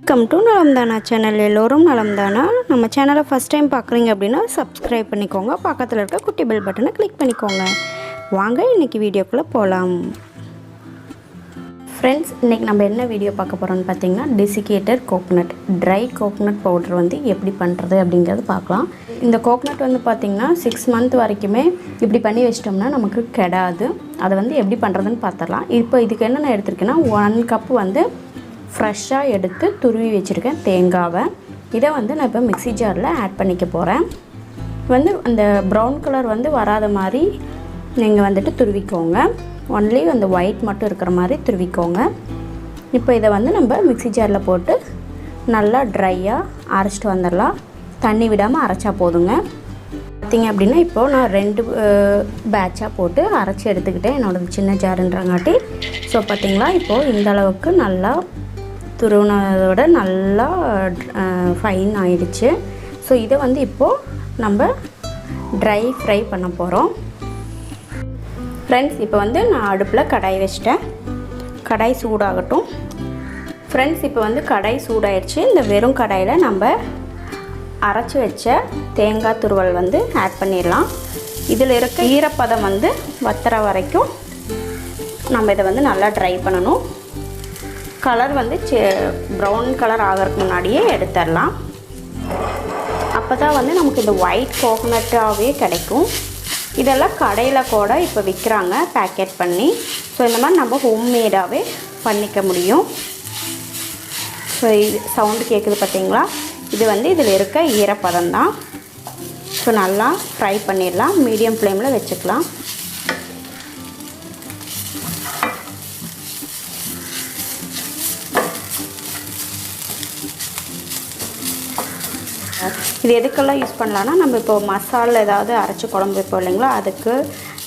Welcome to நலம்தானா channel. எல்லோரும் நலம்தானா. நம்ம சேனலை ஃபஸ்ட் டைம் பார்க்குறீங்க அப்படின்னா சப்ஸ்கிரைப் பண்ணிக்கோங்க. பக்கத்தில் இருக்க குட்டி பெல் பட்டனை கிளிக் பண்ணிக்கோங்க. வாங்க இன்றைக்கி வீடியோக்குள்ளே போகலாம். ஃப்ரெண்ட்ஸ், இன்றைக்கி நம்ம என்ன வீடியோ பார்க்க போகிறோம்னு பார்த்தீங்கன்னா desiccated coconut try coconut powder வந்து எப்படி பண்ணுறது அப்படிங்கிறது பார்க்கலாம். இந்த கோகோனட் வந்து பார்த்திங்கன்னா 6 மந்த் வரைக்குமே இப்படி பண்ணி வச்சிட்டோம்னா நமக்கு கெடாது. அதை வந்து எப்படி பண்ணுறதுன்னு பார்த்துடலாம். இப்போ இதுக்கு என்னென்ன எடுத்திருக்கேன்னா 1 கப்பு வந்து ஃப்ரெஷ்ஷாக எடுத்து துருவி வச்சுருக்கேன் தேங்காவை. இதை வந்து நான் இப்போ மிக்ஸி ஜாரில் ஆட் பண்ணிக்க போகிறேன். வந்து அந்த ப்ரௌன் கலர் வந்து வராத மாதிரி நீங்கள் வந்துட்டு துருவிக்கோங்க. ஒன்லி அந்த ஒயிட் மட்டும் இருக்கிற மாதிரி துருவிக்கோங்க. இப்போ இதை வந்து நம்ம மிக்ஸி ஜாரில் போட்டு நல்லா ட்ரையாக அரைச்சிட்டு வந்துடலாம். தண்ணி விடாமல் அரைச்சா போதுங்க. பார்த்திங்க அப்படின்னா இப்போது நான் 2 பேட்சாக போட்டு அரைச்சி எடுத்துக்கிட்டேன். என்னோடய சின்ன ஜாருன்றங்காட்டி. ஸோ பார்த்திங்களா, இப்போது இந்த அளவுக்கு நல்லா துருவினதோட நல்லா ஃபைன் ஆயிடுச்சு. ஸோ இதை வந்து இப்போது நம்ம ட்ரை ஃப்ரை பண்ண போகிறோம். ஃப்ரெண்ட்ஸ், இப்போ வந்து நான் அடுப்பில் கடாய் வச்சிட்டேன். கடாய் சூடாகட்டும். ஃப்ரெண்ட்ஸ், இப்போ வந்து கடாய் சூடாயிடுச்சு. இந்த வெறும் கடாயில் நம்ம அரைச்சி வச்ச தேங்காய் துருவல் வந்து ஆட் பண்ணிடலாம். இதில் இருக்க ஈரப்பதம் வந்து வத்துற வரைக்கும் நம்ம இதை வந்து நல்லா ட்ரை பண்ணணும். கலர் வந்து ப்ரௌன் கலர் ஆகிறதுக்கு முன்னாடியே எடுத்துடலாம். அப்போ தான் வந்து நமக்கு இந்த ஒயிட் கோகோனட்டாகவே கிடைக்கும். இதெல்லாம் கடையில் கூட இப்போ விற்கிறாங்க பேக்கெட் பண்ணி. ஸோ இந்த மாதிரி நம்ம ஹோம்மேடாகவே பண்ணிக்க முடியும். ஸோ இது சவுண்டு கேட்குது பார்த்தீங்களா? இது வந்து இதில் இருக்க ஈரப்பதம் தான். ஸோ நல்லா ஃப்ரை பண்ணிடலாம். மீடியம் ஃப்ளேமில் வச்சுக்கலாம். இது எதுக்கெல்லாம் யூஸ் பண்ணலான்னா, நம்ம இப்போ மசாலா ஏதாவது அரைச்சி குழம்பு வைப்போம் இல்லைங்களா, அதுக்கு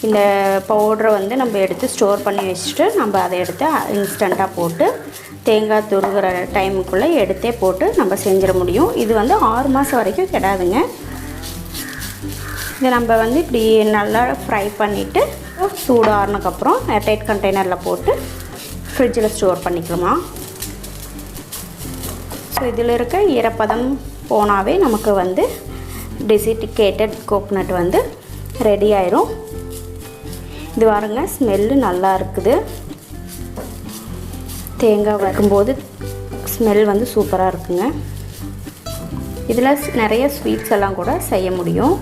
இந்த பவுடரை வந்து நம்ம எடுத்து ஸ்டோர் பண்ணி வச்சுட்டு நம்ம அதை எடுத்து இன்ஸ்டண்ட்டாக போட்டு தேங்காய் துருகிற டைமுக்குள்ளே எடுத்தே போட்டு நம்ம செஞ்சிட முடியும். இது வந்து 6 மாதம் வரைக்கும் கெடாதுங்க. இதை நம்ம வந்து இப்படி நல்லா ஃப்ரை பண்ணிவிட்டு சூடு ஆறுனதுக்கப்புறம் ஏர்டைட் கண்டெய்னரில் போட்டு ஃப்ரிட்ஜில் ஸ்டோர் பண்ணிக்கலாமா. ஸோ இதில் இருக்க ஈரப்பதம் போனாவே நமக்கு வந்து டெசிகேட்டட் கோகோனட் வந்து ரெடி ஆயிரும். இது பாருங்க, ஸ்மெல்லு நல்லா இருக்குது. தேங்காய் வைக்கும்போது ஸ்மெல் வந்து சூப்பராக இருக்குங்க. இதில் நிறைய ஸ்வீட்ஸ் எல்லாம் கூட செய்ய முடியும்.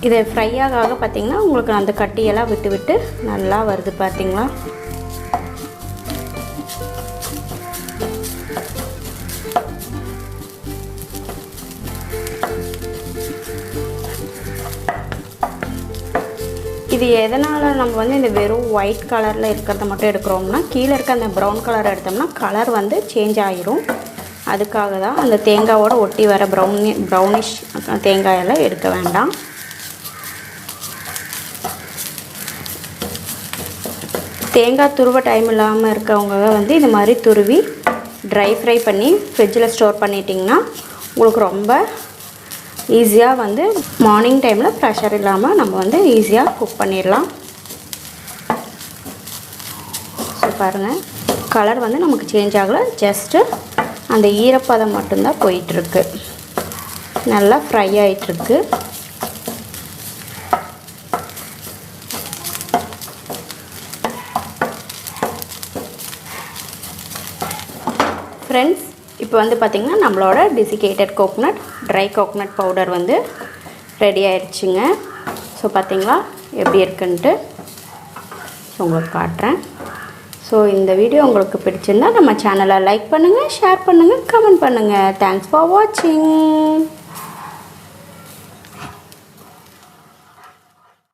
இதை ஃப்ரை ஆக பார்த்திங்கன்னா உங்களுக்கு அந்த கட்டியெல்லாம் விட்டு விட்டு நல்லா வருது பார்த்திங்களா. இது எதனால் நம்ம வந்து இந்த வெறும் ஒயிட் கலரில் இருக்கிறத மட்டும் எடுக்கிறோம்னா, கீழே இருக்க அந்த ப்ரௌன் கலர் எடுத்தோம்னா கலர் வந்து சேஞ்ச் ஆகிரும். அதுக்காக தான் அந்த தேங்காயோட ஒட்டி வர ப்ரௌனிஷ் தேங்காயெல்லாம் எடுக்க வேண்டாம். தேங்காய் துருவ டைம் இல்லாமல் இருக்கவங்க வந்து இது மாதிரி துருவி ட்ரை ஃப்ரை பண்ணி ஃப்ரிட்ஜில் ஸ்டோர் பண்ணிட்டிங்கன்னா உங்களுக்கு ரொம்ப ஈஸியாக வந்து மார்னிங் டைமில் ப்ரெஷர் இல்லாமல் நம்ம வந்து ஈஸியாக குக் பண்ணிடலாம். ஸோ பாருங்கள், கலர் வந்து நமக்கு சேஞ்ச் ஆகலை. ஜஸ்ட்டு அந்த ஈரப்பதம் மட்டும்தான் போயிட்டுருக்கு. நல்லா ஃப்ரை ஆகிட்டுருக்கு. ஃப்ரெண்ட்ஸ், இப்போ வந்து பார்த்திங்கன்னா நம்மளோட desiccated coconut try coconut powder வந்து ரெடி ஆயிடுச்சுங்க. ஸோ பார்த்திங்களா எப்படி இருக்குன்ட்டு உங்களுக்கு காட்டுறேன். ஸோ இந்த வீடியோ உங்களுக்கு பிடிச்சிருந்தா நம்ம சேனலை லைக் பண்ணுங்கள், ஷேர் பண்ணுங்கள், கமெண்ட் பண்ணுங்கள். தேங்க்ஸ் ஃபார் வாட்சிங்.